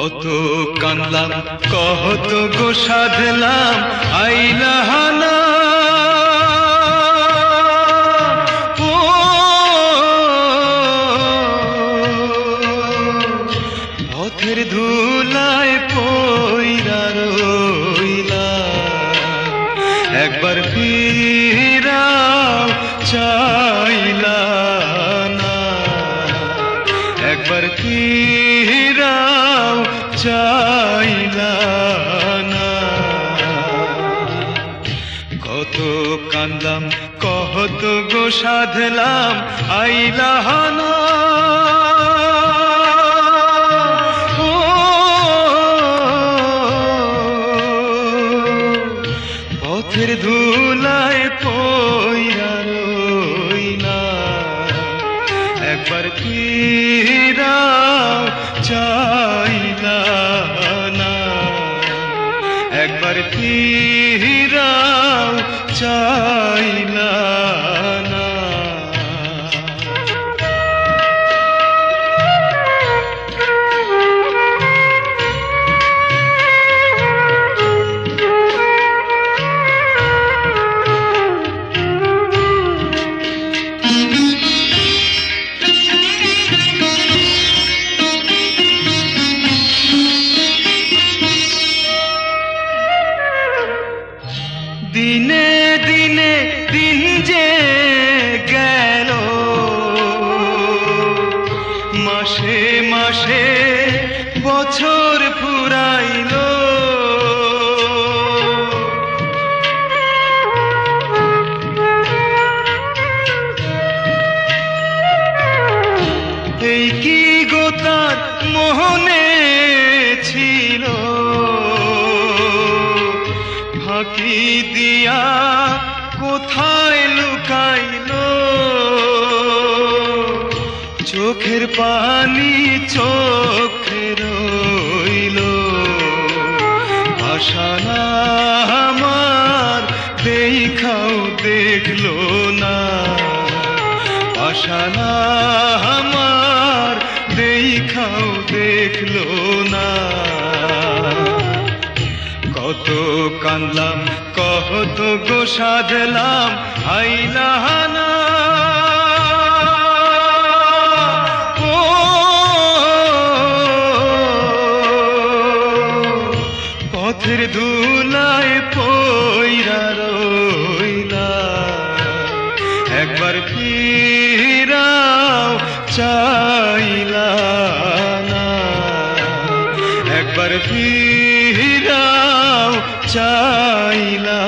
কত কানলাম কত গো সাধলাম আইলা না ও পথের ধুলায় পইরা রইলাম একবার ফিরাও চাইলা না একবার ফিরাও চাইলা না কত কান্দলাম কত গো সাধলাম আইলা না ও পথের ধুলায় পইরা রইলাম একবার ফিরাও চাইলা না একবার ফিরাও চাইলা না দিনে দিনে দিন যে গেল মাসে মাসে বছর ফুরাইল এই কি গো তার মোহনে ছিল ফাঁকি দিয়া কোথায় লুকাইল চোখের পানি চোখে রইল আশা না আমার দেখাও দেখলো না আশা না আমার দেখাও দেখলো না কত কান্দলাম কত গো সাধলাম আইলা না ও পথের ধুলায় পইরা রইলাম একবার ফিরাও চাইলা না একবার ফিরাও চাইলা